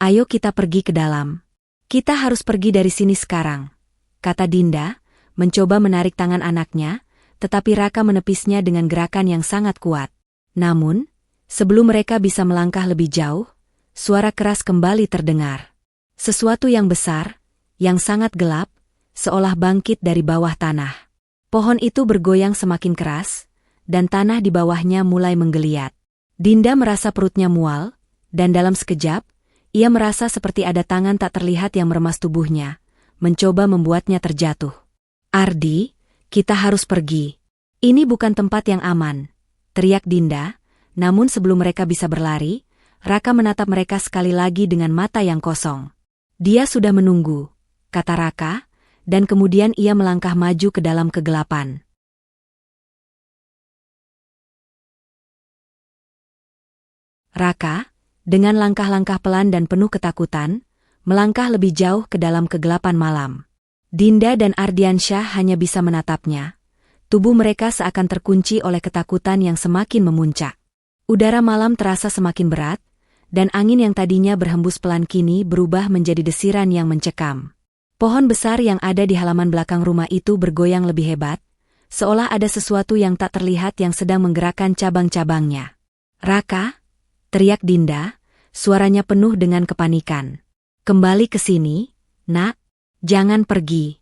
ayo kita pergi ke dalam. Kita harus pergi dari sini sekarang," kata Dinda, mencoba menarik tangan anaknya, tetapi Raka menepisnya dengan gerakan yang sangat kuat. Namun, sebelum mereka bisa melangkah lebih jauh, suara keras kembali terdengar. Sesuatu yang besar, yang sangat gelap, seolah bangkit dari bawah tanah. Pohon itu bergoyang semakin keras, dan tanah di bawahnya mulai menggeliat. Dinda merasa perutnya mual, dan dalam sekejap, ia merasa seperti ada tangan tak terlihat yang meremas tubuhnya, mencoba membuatnya terjatuh. "Ardi, kita harus pergi. Ini bukan tempat yang aman," teriak Dinda, namun sebelum mereka bisa berlari, Raka menatap mereka sekali lagi dengan mata yang kosong. "Dia sudah menunggu," kata Raka, dan kemudian ia melangkah maju ke dalam kegelapan. Raka, dengan langkah-langkah pelan dan penuh ketakutan, melangkah lebih jauh ke dalam kegelapan malam. Dinda dan Ardiansyah hanya bisa menatapnya. Tubuh mereka seakan terkunci oleh ketakutan yang semakin memuncak. Udara malam terasa semakin berat, dan angin yang tadinya berhembus pelan kini berubah menjadi desiran yang mencekam. Pohon besar yang ada di halaman belakang rumah itu bergoyang lebih hebat, seolah ada sesuatu yang tak terlihat yang sedang menggerakkan cabang-cabangnya. "Raka," teriak Dinda, suaranya penuh dengan kepanikan. "Kembali ke sini, nak, jangan pergi."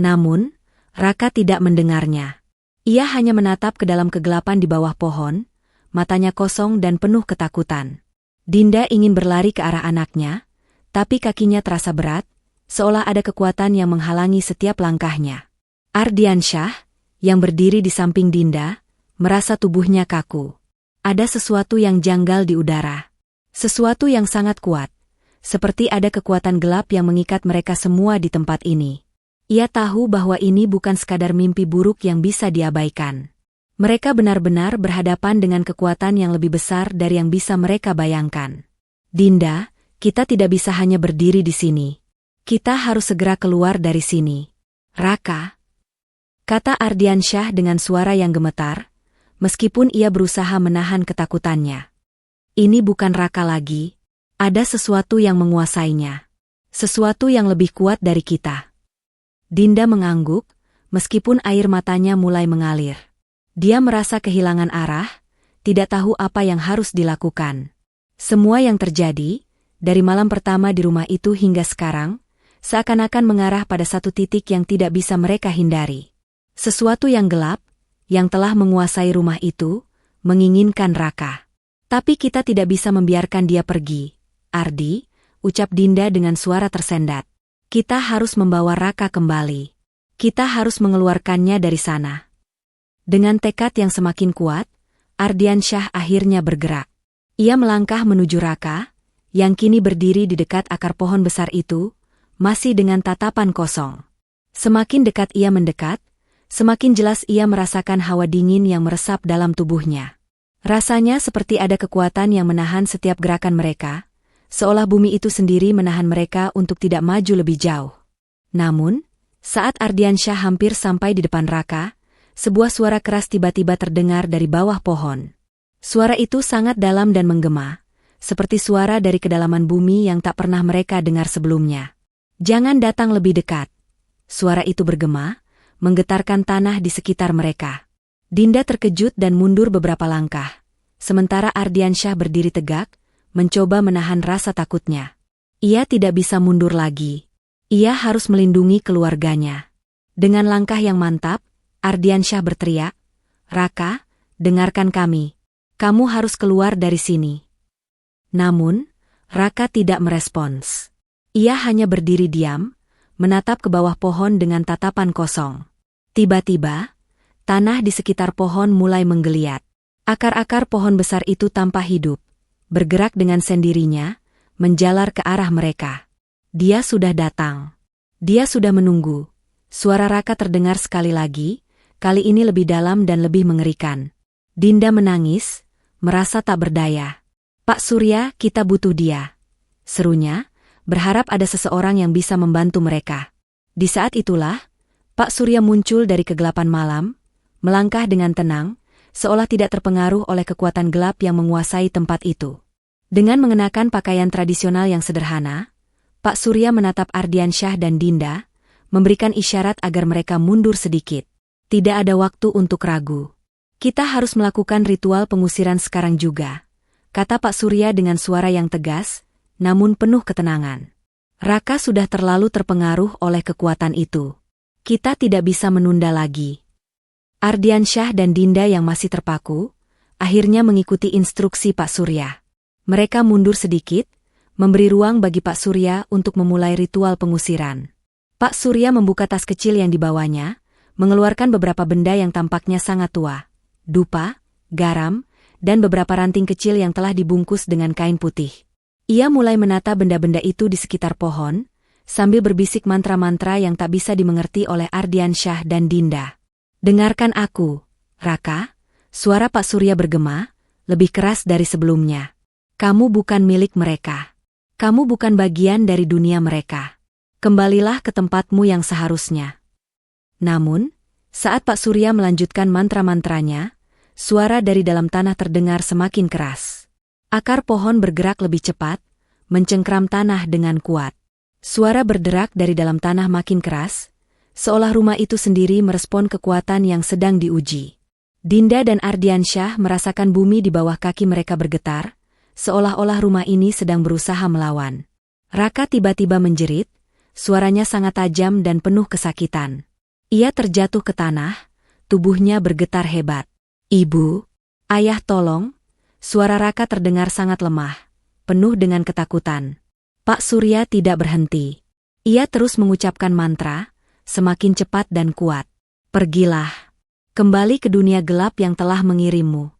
Namun, Raka tidak mendengarnya. Ia hanya menatap ke dalam kegelapan di bawah pohon, matanya kosong dan penuh ketakutan. Dinda ingin berlari ke arah anaknya, tapi kakinya terasa berat, seolah ada kekuatan yang menghalangi setiap langkahnya. Ardiansyah, yang berdiri di samping Dinda, merasa tubuhnya kaku. Ada sesuatu yang janggal di udara. Sesuatu yang sangat kuat, seperti ada kekuatan gelap yang mengikat mereka semua di tempat ini. Ia tahu bahwa ini bukan sekadar mimpi buruk yang bisa diabaikan. Mereka benar-benar berhadapan dengan kekuatan yang lebih besar dari yang bisa mereka bayangkan. "Dinda, kita tidak bisa hanya berdiri di sini. Kita harus segera keluar dari sini." "Raka," kata Ardiansyah dengan suara yang gemetar, meskipun ia berusaha menahan ketakutannya. "Ini bukan Raka lagi. Ada sesuatu yang menguasainya. Sesuatu yang lebih kuat dari kita." Dinda mengangguk, meskipun air matanya mulai mengalir. Dia merasa kehilangan arah, tidak tahu apa yang harus dilakukan. Semua yang terjadi, dari malam pertama di rumah itu hingga sekarang, seakan-akan mengarah pada satu titik yang tidak bisa mereka hindari. Sesuatu yang gelap, yang telah menguasai rumah itu, menginginkan Raka. Tapi kita tidak bisa membiarkan dia pergi. Ardi, ucap Dinda dengan suara tersendat. Kita harus membawa Raka kembali. Kita harus mengeluarkannya dari sana. Dengan tekad yang semakin kuat, Ardiansyah akhirnya bergerak. Ia melangkah menuju Raka, yang kini berdiri di dekat akar pohon besar itu, masih dengan tatapan kosong. Semakin dekat ia mendekat, semakin jelas ia merasakan hawa dingin yang meresap dalam tubuhnya. Rasanya seperti ada kekuatan yang menahan setiap gerakan mereka, seolah bumi itu sendiri menahan mereka untuk tidak maju lebih jauh. Namun, saat Ardiansyah hampir sampai di depan Raka, sebuah suara keras tiba-tiba terdengar dari bawah pohon. Suara itu sangat dalam dan menggema, seperti suara dari kedalaman bumi yang tak pernah mereka dengar sebelumnya. Jangan datang lebih dekat. Suara itu bergema, menggetarkan tanah di sekitar mereka. Dinda terkejut dan mundur beberapa langkah, sementara Ardiansyah berdiri tegak, mencoba menahan rasa takutnya. Ia tidak bisa mundur lagi. Ia harus melindungi keluarganya. Dengan langkah yang mantap, Ardiansyah berteriak, "Raka, dengarkan kami. Kamu harus keluar dari sini." Namun, Raka tidak merespons. Ia hanya berdiri diam, menatap ke bawah pohon dengan tatapan kosong. Tiba-tiba, tanah di sekitar pohon mulai menggeliat. Akar-akar pohon besar itu tanpa hidup, bergerak dengan sendirinya, menjalar ke arah mereka. Dia sudah datang. Dia sudah menunggu. Suara Raka terdengar sekali lagi, kali ini lebih dalam dan lebih mengerikan. Dinda menangis, merasa tak berdaya. "Pak Surya, kita butuh dia," serunya, berharap ada seseorang yang bisa membantu mereka. Di saat itulah, Pak Surya muncul dari kegelapan malam, melangkah dengan tenang, seolah tidak terpengaruh oleh kekuatan gelap yang menguasai tempat itu. Dengan mengenakan pakaian tradisional yang sederhana, Pak Surya menatap Ardiansyah dan Dinda, memberikan isyarat agar mereka mundur sedikit. Tidak ada waktu untuk ragu. "Kita harus melakukan ritual pengusiran sekarang juga," kata Pak Surya dengan suara yang tegas, namun penuh ketenangan. Raka sudah terlalu terpengaruh oleh kekuatan itu. Kita tidak bisa menunda lagi. Ardiansyah dan Dinda yang masih terpaku, akhirnya mengikuti instruksi Pak Surya. Mereka mundur sedikit, memberi ruang bagi Pak Surya untuk memulai ritual pengusiran. Pak Surya membuka tas kecil yang dibawanya, mengeluarkan beberapa benda yang tampaknya sangat tua, dupa, garam, dan beberapa ranting kecil yang telah dibungkus dengan kain putih. Ia mulai menata benda-benda itu di sekitar pohon, sambil berbisik mantra-mantra yang tak bisa dimengerti oleh Ardiansyah dan Dinda. "Dengarkan aku, Raka," suara Pak Surya bergema, lebih keras dari sebelumnya. "Kamu bukan milik mereka. Kamu bukan bagian dari dunia mereka. Kembalilah ke tempatmu yang seharusnya." Namun, saat Pak Surya melanjutkan mantra-mantranya, suara dari dalam tanah terdengar semakin keras. Akar pohon bergerak lebih cepat, mencengkram tanah dengan kuat. Suara berderak dari dalam tanah makin keras, seolah rumah itu sendiri merespon kekuatan yang sedang diuji. Dinda dan Ardiansyah merasakan bumi di bawah kaki mereka bergetar, seolah-olah rumah ini sedang berusaha melawan. Raka tiba-tiba menjerit, suaranya sangat tajam dan penuh kesakitan. Ia terjatuh ke tanah, tubuhnya bergetar hebat. "Ibu, ayah tolong," suara Raka terdengar sangat lemah, penuh dengan ketakutan. Pak Surya tidak berhenti. Ia terus mengucapkan mantra, semakin cepat dan kuat. "Pergilah. Kembali ke dunia gelap yang telah mengirimmu.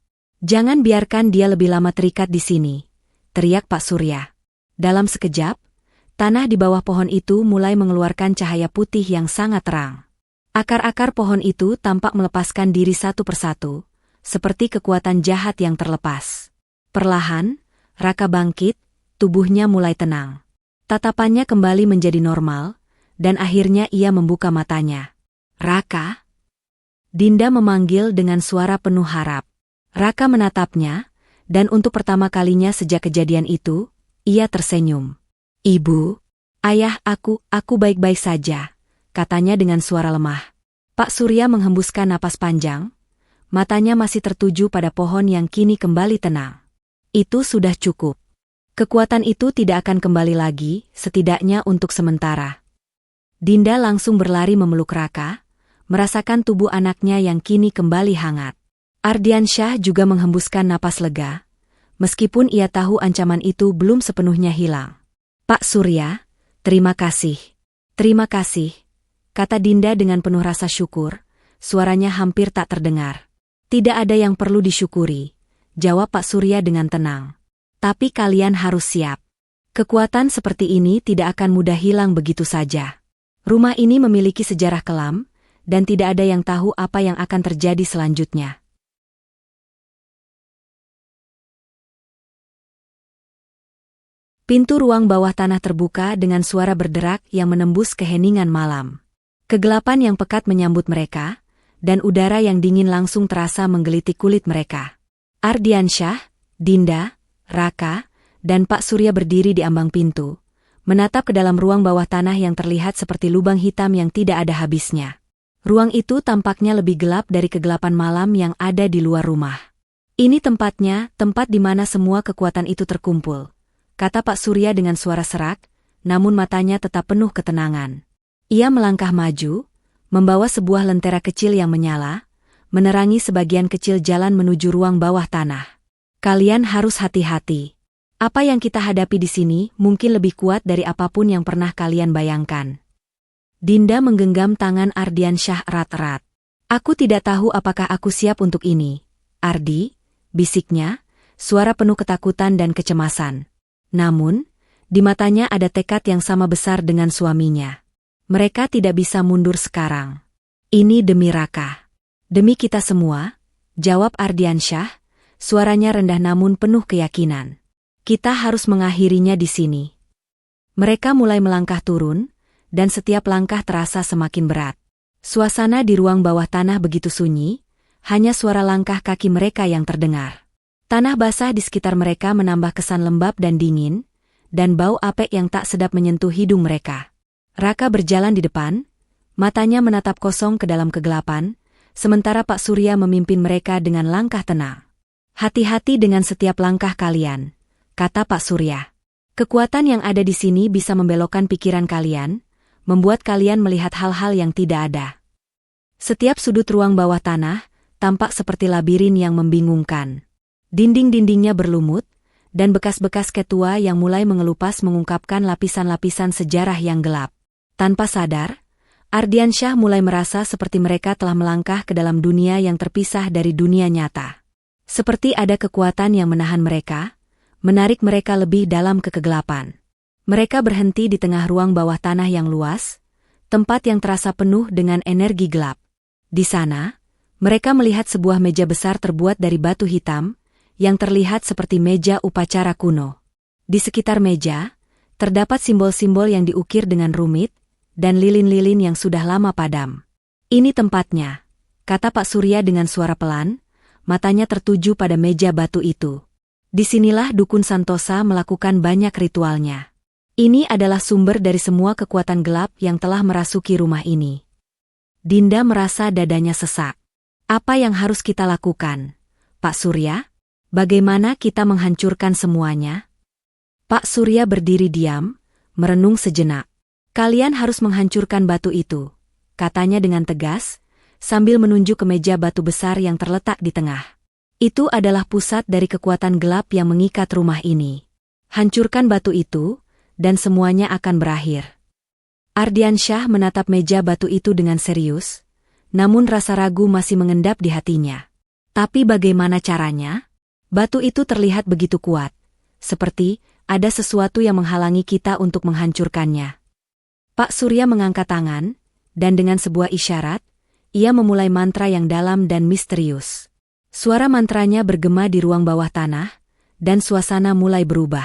Jangan biarkan dia lebih lama terikat di sini," teriak Pak Surya. Dalam sekejap, tanah di bawah pohon itu mulai mengeluarkan cahaya putih yang sangat terang. Akar-akar pohon itu tampak melepaskan diri satu persatu, seperti kekuatan jahat yang terlepas. Perlahan, Raka bangkit, tubuhnya mulai tenang. Tatapannya kembali menjadi normal, dan akhirnya ia membuka matanya. "Raka?" Dinda memanggil dengan suara penuh harap. Raka menatapnya, dan untuk pertama kalinya sejak kejadian itu, ia tersenyum. "Ibu, ayah aku baik-baik saja," katanya dengan suara lemah. Pak Surya menghembuskan napas panjang, matanya masih tertuju pada pohon yang kini kembali tenang. Itu sudah cukup. Kekuatan itu tidak akan kembali lagi, setidaknya untuk sementara. Dinda langsung berlari memeluk Raka, merasakan tubuh anaknya yang kini kembali hangat. Ardiansyah juga menghembuskan napas lega, meskipun ia tahu ancaman itu belum sepenuhnya hilang. "Pak Surya, terima kasih." "Terima kasih," kata Dinda dengan penuh rasa syukur, suaranya hampir tak terdengar. "Tidak ada yang perlu disyukuri," jawab Pak Surya dengan tenang. "Tapi kalian harus siap. Kekuatan seperti ini tidak akan mudah hilang begitu saja. Rumah ini memiliki sejarah kelam, dan tidak ada yang tahu apa yang akan terjadi selanjutnya." Pintu ruang bawah tanah terbuka dengan suara berderak yang menembus keheningan malam. Kegelapan yang pekat menyambut mereka, dan udara yang dingin langsung terasa menggelitik kulit mereka. Ardiansyah, Dinda, Raka, dan Pak Surya berdiri di ambang pintu, menatap ke dalam ruang bawah tanah yang terlihat seperti lubang hitam yang tidak ada habisnya. Ruang itu tampaknya lebih gelap dari kegelapan malam yang ada di luar rumah. "Ini tempatnya, tempat di mana semua kekuatan itu terkumpul," kata Pak Surya dengan suara serak, namun matanya tetap penuh ketenangan. Ia melangkah maju, membawa sebuah lentera kecil yang menyala, menerangi sebagian kecil jalan menuju ruang bawah tanah. "Kalian harus hati-hati. Apa yang kita hadapi di sini mungkin lebih kuat dari apapun yang pernah kalian bayangkan." Dinda menggenggam tangan Ardiansyah erat-erat. "Aku tidak tahu apakah aku siap untuk ini, Ardi," bisiknya, suara penuh ketakutan dan kecemasan. Namun, di matanya ada tekad yang sama besar dengan suaminya. Mereka tidak bisa mundur sekarang. "Ini demi Raka. Demi kita semua," jawab Ardiansyah, suaranya rendah namun penuh keyakinan. "Kita harus mengakhirinya di sini." Mereka mulai melangkah turun, dan setiap langkah terasa semakin berat. Suasana di ruang bawah tanah begitu sunyi, hanya suara langkah kaki mereka yang terdengar. Tanah basah di sekitar mereka menambah kesan lembab dan dingin, dan bau apek yang tak sedap menyentuh hidung mereka. Raka berjalan di depan, matanya menatap kosong ke dalam kegelapan, sementara Pak Surya memimpin mereka dengan langkah tenang. "Hati-hati dengan setiap langkah kalian," kata Pak Surya. "Kekuatan yang ada di sini bisa membelokkan pikiran kalian, membuat kalian melihat hal-hal yang tidak ada." Setiap sudut ruang bawah tanah tampak seperti labirin yang membingungkan. Dinding-dindingnya berlumut, dan bekas-bekas ketua yang mulai mengelupas mengungkapkan lapisan-lapisan sejarah yang gelap. Tanpa sadar, Ardiansyah mulai merasa seperti mereka telah melangkah ke dalam dunia yang terpisah dari dunia nyata. Seperti ada kekuatan yang menahan mereka, menarik mereka lebih dalam ke kegelapan. Mereka berhenti di tengah ruang bawah tanah yang luas, tempat yang terasa penuh dengan energi gelap. Di sana, mereka melihat sebuah meja besar terbuat dari batu hitam, yang terlihat seperti meja upacara kuno. Di sekitar meja, terdapat simbol-simbol yang diukir dengan rumit, dan lilin-lilin yang sudah lama padam. "Ini tempatnya," kata Pak Surya dengan suara pelan, matanya tertuju pada meja batu itu. "Disinilah dukun Santosa melakukan banyak ritualnya. Ini adalah sumber dari semua kekuatan gelap yang telah merasuki rumah ini." Dinda merasa dadanya sesak. "Apa yang harus kita lakukan, Pak Surya? Bagaimana kita menghancurkan semuanya?" Pak Surya berdiri diam, merenung sejenak. "Kalian harus menghancurkan batu itu," katanya dengan tegas, sambil menunjuk ke meja batu besar yang terletak di tengah. "Itu adalah pusat dari kekuatan gelap yang mengikat rumah ini. Hancurkan batu itu, dan semuanya akan berakhir." Ardiansyah menatap meja batu itu dengan serius, namun rasa ragu masih mengendap di hatinya. Tapi bagaimana caranya? Batu itu terlihat begitu kuat, seperti ada sesuatu yang menghalangi kita untuk menghancurkannya. Pak Surya mengangkat tangan, dan dengan sebuah isyarat, ia memulai mantra yang dalam dan misterius. Suara mantranya bergema di ruang bawah tanah, dan suasana mulai berubah.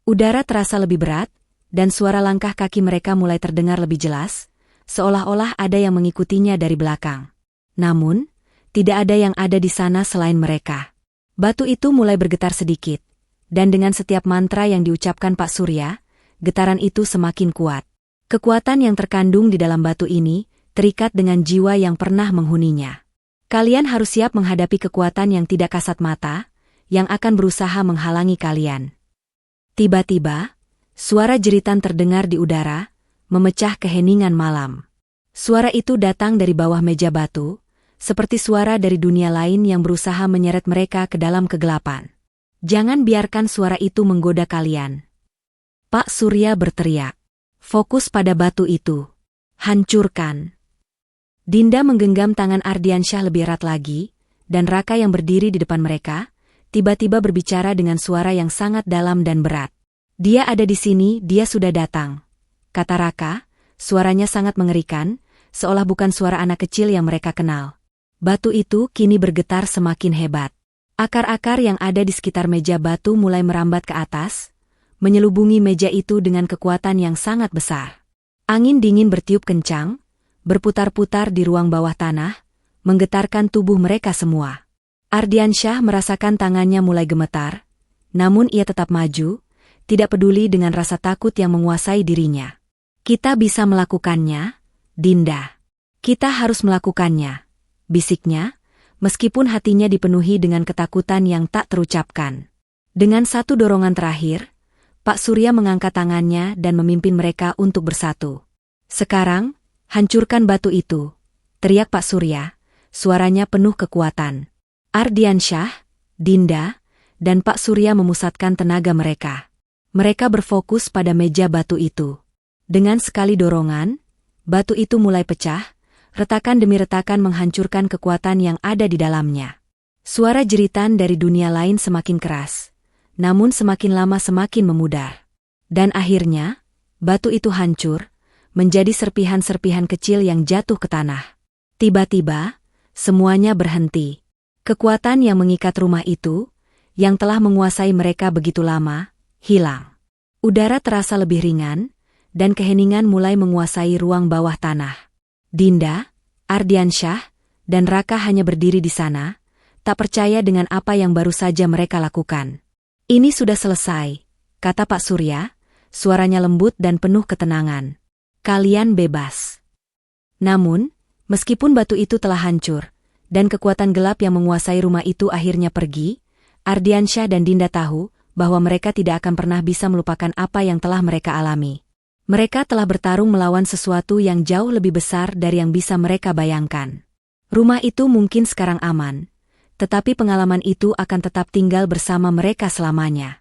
Udara terasa lebih berat, dan suara langkah kaki mereka mulai terdengar lebih jelas, seolah-olah ada yang mengikutinya dari belakang. Namun, tidak ada yang ada di sana selain mereka. Batu itu mulai bergetar sedikit, dan dengan setiap mantra yang diucapkan Pak Surya, getaran itu semakin kuat. Kekuatan yang terkandung di dalam batu ini terikat dengan jiwa yang pernah menghuninya. Kalian harus siap menghadapi kekuatan yang tidak kasat mata, yang akan berusaha menghalangi kalian. Tiba-tiba, suara jeritan terdengar di udara, memecah keheningan malam. Suara itu datang dari bawah meja batu, seperti suara dari dunia lain yang berusaha menyeret mereka ke dalam kegelapan. Jangan biarkan suara itu menggoda kalian. Pak Surya berteriak. Fokus pada batu itu. Hancurkan. Dinda menggenggam tangan Ardiansyah lebih erat lagi, dan Raka yang berdiri di depan mereka, tiba-tiba berbicara dengan suara yang sangat dalam dan berat. Dia ada di sini, dia sudah datang. Kata Raka, suaranya sangat mengerikan, seolah bukan suara anak kecil yang mereka kenal. Batu itu kini bergetar semakin hebat. Akar-akar yang ada di sekitar meja batu mulai merambat ke atas, menyelubungi meja itu dengan kekuatan yang sangat besar. Angin dingin bertiup kencang, berputar-putar di ruang bawah tanah, menggetarkan tubuh mereka semua. Ardiansyah merasakan tangannya mulai gemetar, namun ia tetap maju, tidak peduli dengan rasa takut yang menguasai dirinya. Kita bisa melakukannya, Dinda. Kita harus melakukannya, bisiknya, meskipun hatinya dipenuhi dengan ketakutan yang tak terucapkan. Dengan satu dorongan terakhir, Pak Surya mengangkat tangannya dan memimpin mereka untuk bersatu. Sekarang, hancurkan batu itu, teriak Pak Surya, suaranya penuh kekuatan. Ardiansyah, Dinda, dan Pak Surya memusatkan tenaga mereka. Mereka berfokus pada meja batu itu. Dengan sekali dorongan, batu itu mulai pecah, retakan demi retakan menghancurkan kekuatan yang ada di dalamnya. Suara jeritan dari dunia lain semakin keras, namun semakin lama semakin memudar. Dan akhirnya, batu itu hancur, menjadi serpihan-serpihan kecil yang jatuh ke tanah. Tiba-tiba, semuanya berhenti. Kekuatan yang mengikat rumah itu, yang telah menguasai mereka begitu lama, hilang. Udara terasa lebih ringan, dan keheningan mulai menguasai ruang bawah tanah. Dinda, Ardiansyah, dan Raka hanya berdiri di sana, tak percaya dengan apa yang baru saja mereka lakukan. Ini sudah selesai, kata Pak Surya, suaranya lembut dan penuh ketenangan. Kalian bebas. Namun, meskipun batu itu telah hancur, dan kekuatan gelap yang menguasai rumah itu akhirnya pergi, Ardiansyah dan Dinda tahu bahwa mereka tidak akan pernah bisa melupakan apa yang telah mereka alami. Mereka telah bertarung melawan sesuatu yang jauh lebih besar dari yang bisa mereka bayangkan. Rumah itu mungkin sekarang aman, tetapi pengalaman itu akan tetap tinggal bersama mereka selamanya.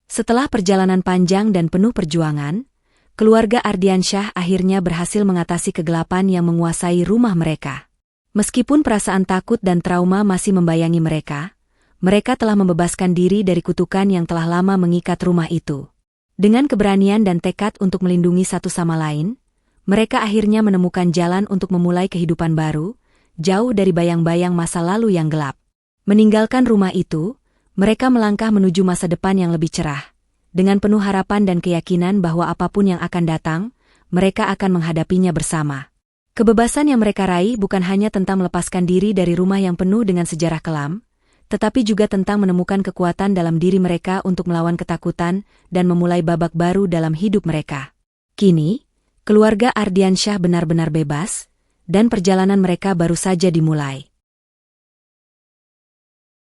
Setelah perjalanan panjang dan penuh perjuangan, keluarga Ardiansyah akhirnya berhasil mengatasi kegelapan yang menguasai rumah mereka. Meskipun perasaan takut dan trauma masih membayangi mereka telah membebaskan diri dari kutukan yang telah lama mengikat rumah itu. Dengan keberanian dan tekad untuk melindungi satu sama lain, mereka akhirnya menemukan jalan untuk memulai kehidupan baru, jauh dari bayang-bayang masa lalu yang gelap. Meninggalkan rumah itu, mereka melangkah menuju masa depan yang lebih cerah. Dengan penuh harapan dan keyakinan bahwa apapun yang akan datang, mereka akan menghadapinya bersama. Kebebasan yang mereka raih bukan hanya tentang melepaskan diri dari rumah yang penuh dengan sejarah kelam, tetapi juga tentang menemukan kekuatan dalam diri mereka untuk melawan ketakutan dan memulai babak baru dalam hidup mereka. Kini, keluarga Ardiansyah benar-benar bebas, dan perjalanan mereka baru saja dimulai.